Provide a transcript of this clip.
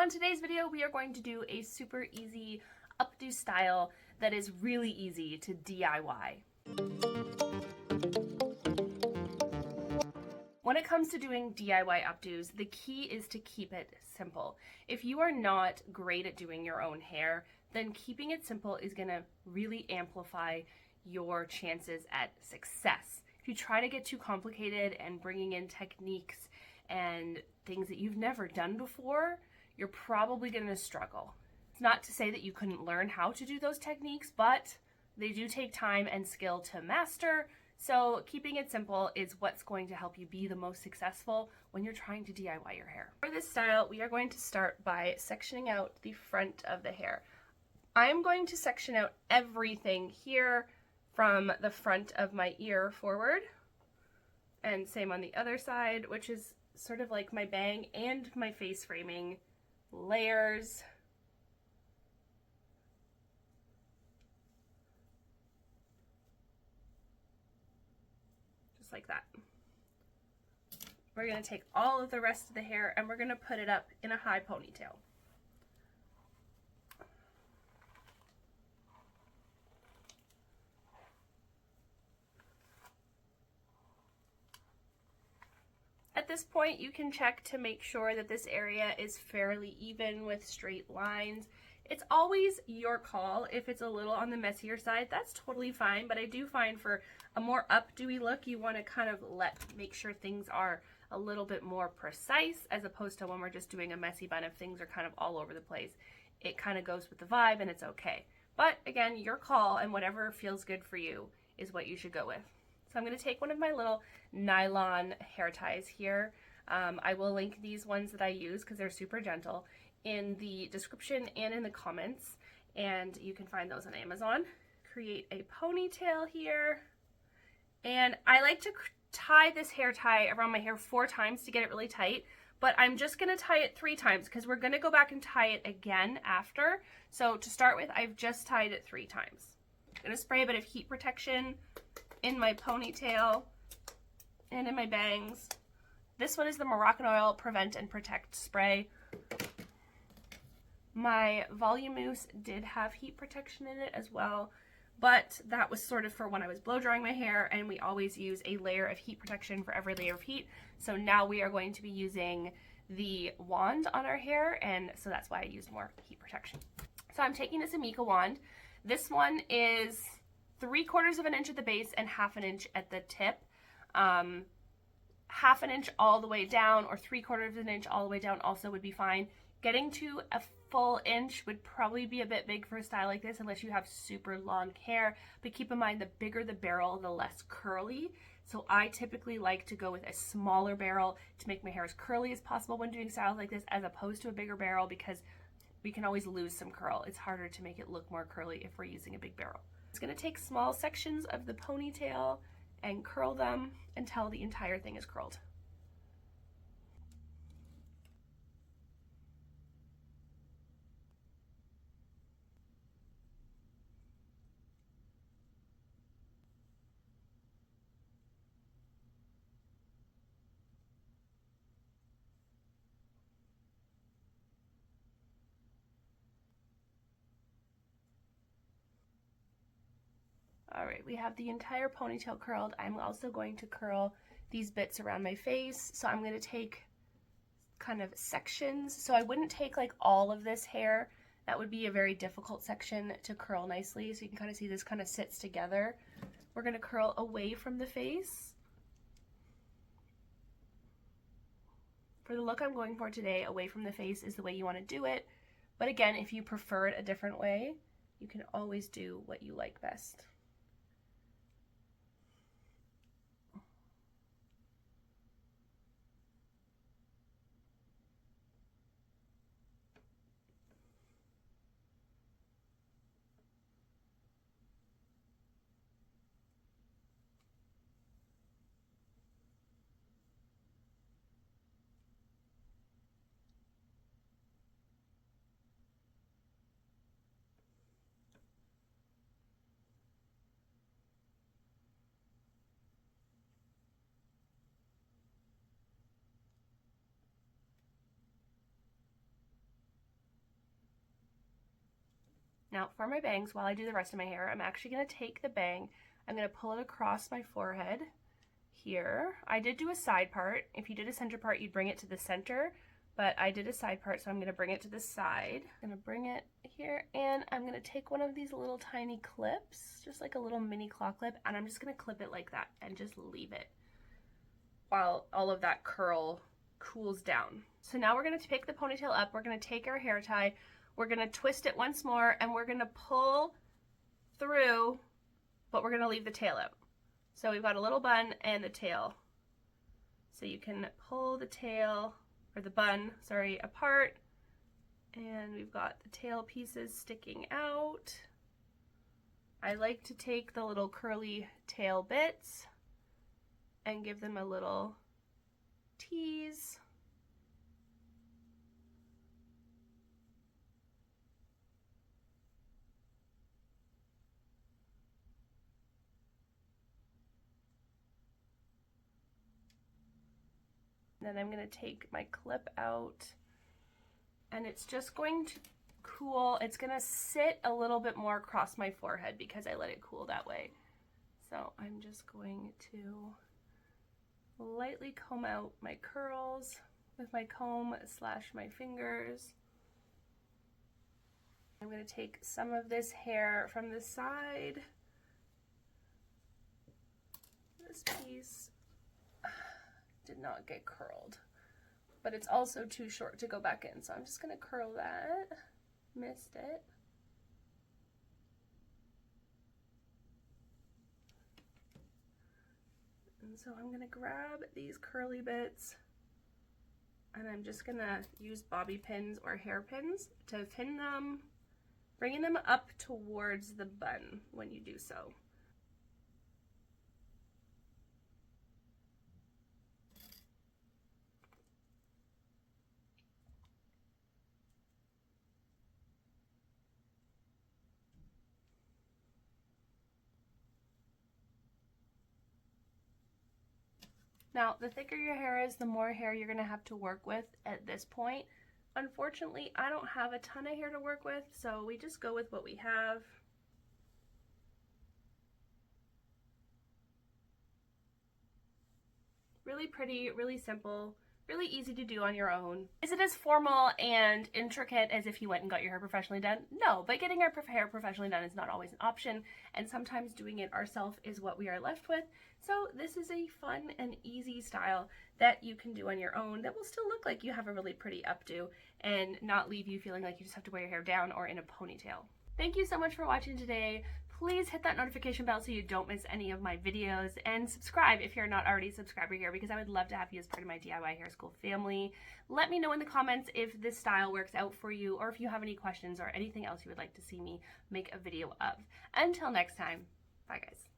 On today's video, we are going to do a super easy updo style that is really easy to DIY. When it comes to doing DIY updos, the key is to keep it simple. If you are not great at doing your own hair, then keeping it simple is going to really amplify your chances at success. If you try to get too complicated and bringing in techniques and things that you've never done before, you're probably going to struggle. It's not to say that you couldn't learn how to do those techniques, but they do take time and skill to master. So keeping it simple is what's going to help you be the most successful when you're trying to DIY your hair. For this style, we are going to start by sectioning out the front of the hair. I'm going to section out everything here from the front of my ear forward, and same on the other side, which is sort of like my bang and my face framing layers. Just like that. We're going to take all of the rest of the hair and we're going to put it up in a high ponytail. At this point, you can check to make sure that this area is fairly even with straight lines. It's always your call. If it's a little on the messier side, that's totally fine, but I do find for a more updo-y look, you want to kind of make sure things are a little bit more precise, as opposed to when we're just doing a messy bun, if things are kind of all over the place. It kind of goes with the vibe and it's okay. But again, your call, and whatever feels good for you is what you should go with. So I'm going to take one of my little nylon hair ties here. I will link these ones that I use because they're super gentle in the description and in the comments, and you can find those on Amazon. Create a ponytail here, and I like to tie this hair tie around my hair 4 times to get it really tight, but I'm just going to tie it 3 times because we're going to go back and tie it again after. So to start with, I've just tied it 3 times. I'm going to spray a bit of heat protection in my ponytail and in my bangs. This one is the Moroccan Oil Prevent and Protect spray. My voluminous did have heat protection in it as well, but that was sort of for when I was blow drying my hair, and we always use a layer of heat protection for every layer of heat. So now we are going to be using the wand on our hair, and so that's why I use more heat protection. So I'm taking this Amika wand. This one is 3/4 of an inch at the base and 1/2 inch at the tip. 1/2 inch all the way down, or 3/4 of an inch all the way down also would be fine. Getting to a full inch would probably be a bit big for a style like this unless you have super long hair, but keep in mind the bigger the barrel, the less curly. So I typically like to go with a smaller barrel to make my hair as curly as possible when doing styles like this, as opposed to a bigger barrel, because we can always lose some curl. It's harder to make it look more curly if we're using a big barrel. It's going to take small sections of the ponytail and curl them until the entire thing is curled. All right, we have the entire ponytail curled. I'm also going to curl these bits around my face. So I'm going to take kind of sections. So I wouldn't take like all of this hair. That would be a very difficult section to curl nicely. So you can kind of see this kind of sits together. We're going to curl away from the face. For the look I'm going for today, away from the face is the way you want to do it. But again, if you prefer it a different way, you can always do what you like best. Now for my bangs, while I do the rest of my hair, I'm actually going to take the bang, I'm going to pull it across my forehead here. I did do a side part. If you did a center part, you'd bring it to the center, but I did a side part, so I'm going to bring it to the side. I'm going to bring it here, and I'm going to take one of these little tiny clips, just like a little mini claw clip, and I'm just going to clip it like that and just leave it while all of that curl cools down. So now we're going to pick the ponytail up, we're going to take our hair tie, we're going to twist it once more, and we're going to pull through, but we're going to leave the tail out. So we've got a little bun and the tail. So you can pull the tail, or the bun, sorry, apart, and we've got the tail pieces sticking out. I like to take the little curly tail bits and give them a little tease. Then I'm going to take my clip out, and it's just going to cool. It's going to sit a little bit more across my forehead because I let it cool that way. So I'm just going to lightly comb out my curls with my comb / my fingers. I'm going to take some of this hair from the side. This piece did not get curled, but it's also too short to go back in, so I'm just going to curl that. Missed it. And so I'm going to grab these curly bits, and I'm just going to use bobby pins or hairpins to pin them, bringing them up towards the bun when you do so. Now, the thicker your hair is, the more hair you're going to have to work with at this point. Unfortunately, I don't have a ton of hair to work with, so we just go with what we have. Really pretty, really simple, really easy to do on your own. Is it as formal and intricate as if you went and got your hair professionally done? No, but getting our hair professionally done is not always an option, and sometimes doing it ourselves is what we are left with. So this is a fun and easy style that you can do on your own that will still look like you have a really pretty updo and not leave you feeling like you just have to wear your hair down or in a ponytail. Thank you so much for watching today. Please hit that notification bell so you don't miss any of my videos, and subscribe if you're not already a subscriber here, because I would love to have you as part of my DIY hair school family. Let me know in the comments if this style works out for you, or if you have any questions or anything else you would like to see me make a video of. Until next time, bye guys.